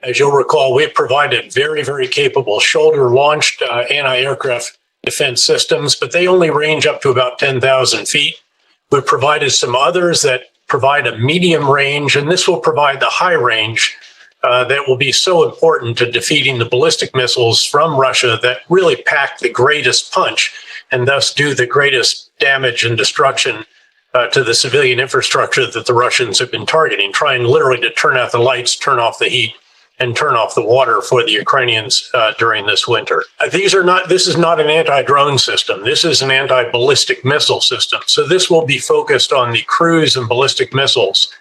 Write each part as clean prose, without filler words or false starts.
As you'll recall, we provided very, very capable shoulder-launched anti-aircraft defense systems, but they only range up to about 10,000 feet. We've provided some others that provide a medium range, and this will provide the high range that will be so important to defeating the ballistic missiles from Russia that really pack the greatest punch and thus do the greatest damage and destruction to the civilian infrastructure that the Russians have been targeting, trying literally to turn out the lights, turn off the heat, and turn off the water for the Ukrainians during this winter. This is not an anti-drone system. This is an anti-ballistic missile system. So this will be focused on the cruise and ballistic missiles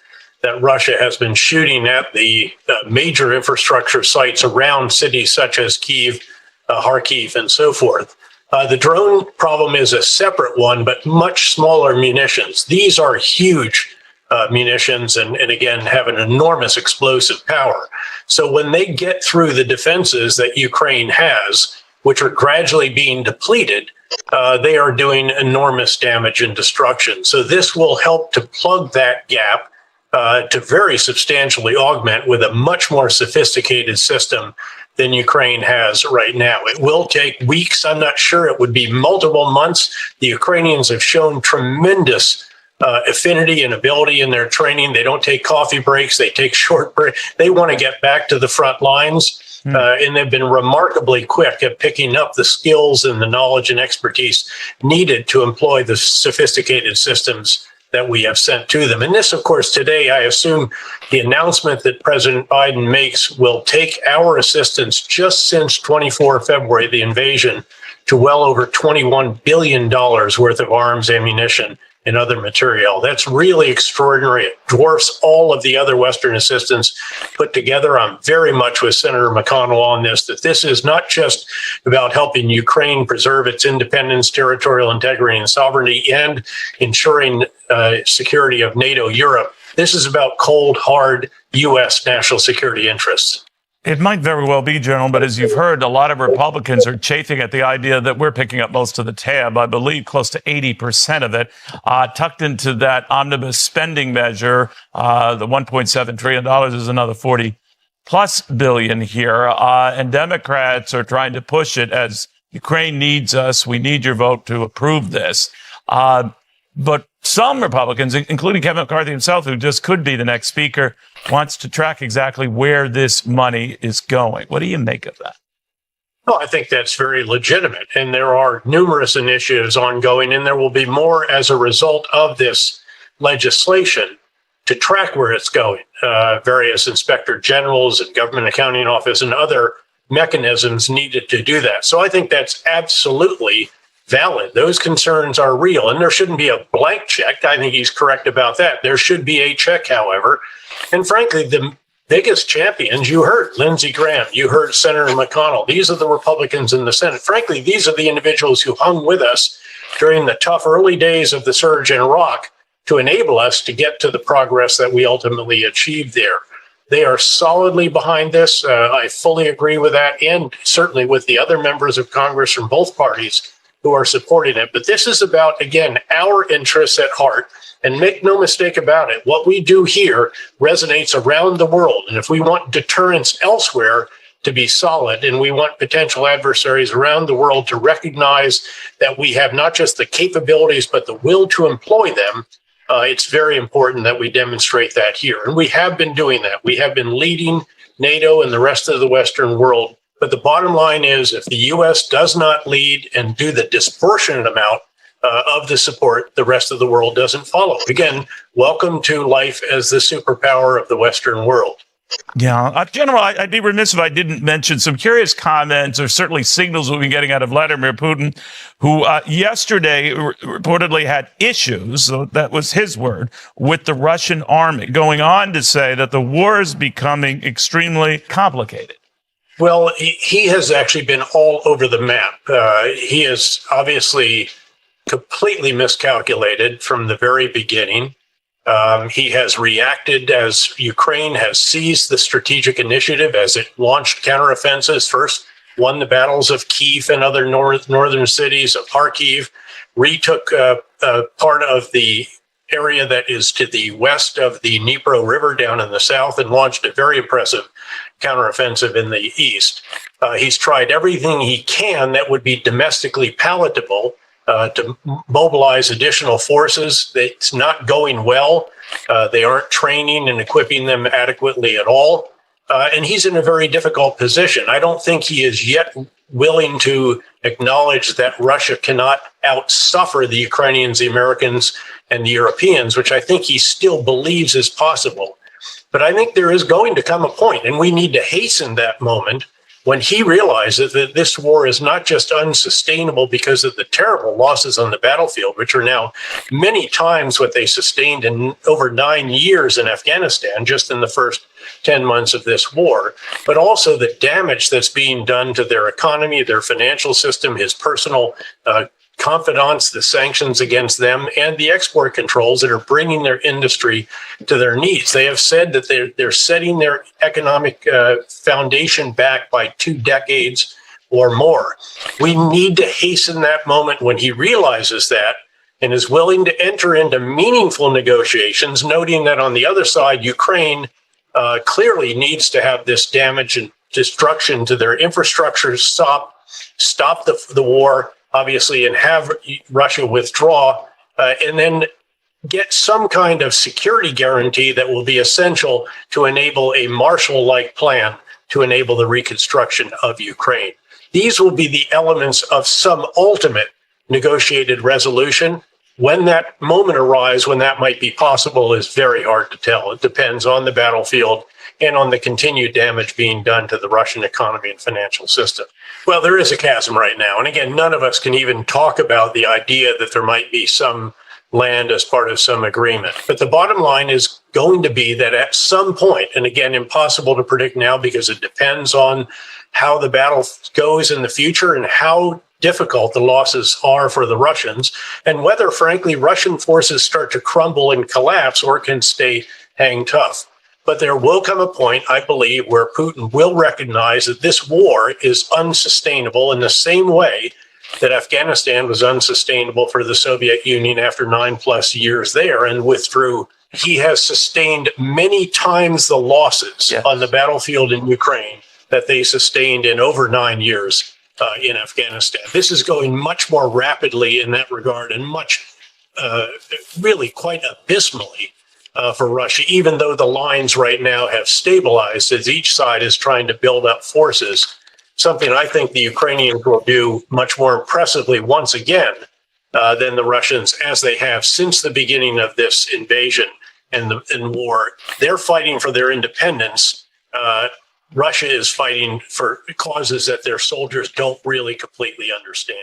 that Russia has been shooting at the major infrastructure sites around cities such as Kyiv, Kharkiv, and so forth. The drone problem is a separate one, but much smaller munitions. These are huge munitions and again, have an enormous explosive power. So when they get through the defenses that Ukraine has, which are gradually being depleted, they are doing enormous damage and destruction. So this will help to plug that gap to very substantially augment with a much more sophisticated system than Ukraine has right now. It will take weeks. I'm not sure. It would be multiple months. The Ukrainians have shown tremendous affinity and ability in their training. They don't take coffee breaks. They take short breaks. They want to get back to the front lines. And they've been remarkably quick at picking up the skills and the knowledge and expertise needed to employ the sophisticated systems that we have sent to them. And this, of course, today, I assume the announcement that President Biden makes will take our assistance just since 24 February, the invasion, to well over $21 billion worth of arms, ammunition, and other material. That's really extraordinary. It dwarfs all of the other Western assistance put together. I'm very much with Senator McConnell on this, that this is not just about helping Ukraine preserve its independence, territorial integrity, and sovereignty, and ensuring security of NATO Europe. This is about cold, hard U.S. national security interests. It might very well be, General, but as you've heard, a lot of Republicans are chafing at the idea that we're picking up most of the tab. I believe close to 80% of it tucked into that omnibus spending measure. The $1.7 trillion is another 40 plus billion here. And Democrats are trying to push it as Ukraine needs us. We need your vote to approve this. But some Republicans, including Kevin McCarthy himself, who just could be the next speaker, wants to track exactly where this money is going. What do you make of that? Well, I think that's very legitimate. And there are numerous initiatives ongoing, and there will be more as a result of this legislation to track where it's going. Various inspector generals and government accounting office and other mechanisms needed to do that. So I think that's absolutely valid. Those concerns are real, and there shouldn't be a blank check. I think he's correct about that. There should be a check, however. And frankly, the biggest champions, you heard Lindsey Graham, you heard Senator McConnell. These are the Republicans in the Senate. Frankly, these are the individuals who hung with us during the tough early days of the surge in Iraq to enable us to get to the progress that we ultimately achieved there. They are solidly behind this. I fully agree with that, and certainly with the other members of Congress from both parties who are supporting it. But this is about, again, our interests at heart. And make no mistake about it, what we do here resonates around the world. And if we want deterrence elsewhere to be solid, and we want potential adversaries around the world to recognize that we have not just the capabilities, but the will to employ them, it's very important that we demonstrate that here. And we have been doing that. We have been leading NATO and the rest of the Western world. But the bottom line is, if the U.S. does not lead and do the disproportionate amount of the support, the rest of the world doesn't follow. Again, welcome to life as the superpower of the Western world. Yeah, General, I'd be remiss if I didn't mention some curious comments or certainly signals we've been getting out of Vladimir Putin, who yesterday reportedly had issues, so that was his word, with the Russian army, going on to say that the war is becoming extremely complicated. Well, he has actually been all over the map. He is obviously completely miscalculated from the very beginning. He has reacted as Ukraine has seized the strategic initiative as it launched counteroffensives, first won the battles of Kyiv and other northern cities, of Kharkiv, retook part of the area that is to the west of the Dnipro River down in the south, and launched a very impressive counteroffensive in the east. He's tried everything he can that would be domestically palatable to mobilize additional forces. It's not going well. They aren't training and equipping them adequately at all. And he's in a very difficult position. I don't think he is yet willing to acknowledge that Russia cannot outsuffer the Ukrainians, the Americans, and the Europeans, which I think he still believes is possible. But I think there is going to come a point, and we need to hasten that moment, when he realizes that this war is not just unsustainable because of the terrible losses on the battlefield, which are now many times what they sustained in over 9 years in Afghanistan, just in the first 10 months of this war, but also the damage that's being done to their economy, their financial system, his personal confidants, the sanctions against them, and the export controls that are bringing their industry to their knees. They have said that they're setting their economic foundation back by 2 decades or more. We need to hasten that moment when he realizes that and is willing to enter into meaningful negotiations, noting that on the other side, Ukraine clearly needs to have this damage and destruction to their infrastructure stop the war, obviously, and have Russia withdraw, and then get some kind of security guarantee that will be essential to enable a Marshall-like plan to enable the reconstruction of Ukraine. These will be the elements of some ultimate negotiated resolution. When that moment arrives, when that might be possible, is very hard to tell. It depends on the battlefield and on the continued damage being done to the Russian economy and financial system. Well, there is a chasm right now. And again, none of us can even talk about the idea that there might be some land as part of some agreement. But the bottom line is going to be that at some point, and again, impossible to predict now because it depends on how the battle goes in the future and how difficult the losses are for the Russians, and whether, frankly, Russian forces start to crumble and collapse or can stay hang tough. But there will come a point, I believe, where Putin will recognize that this war is unsustainable in the same way that Afghanistan was unsustainable for the Soviet Union after 9+ years there and withdrew. He has sustained many times the losses on the battlefield in Ukraine that they sustained in over 9 years in Afghanistan. This is going much more rapidly in that regard, and much, really quite abysmally for Russia, even though the lines right now have stabilized as each side is trying to build up forces, something I think the Ukrainians will do much more impressively once again than the Russians, as they have since the beginning of this invasion and war. They're fighting for their independence. Russia is fighting for causes that their soldiers don't really completely understand.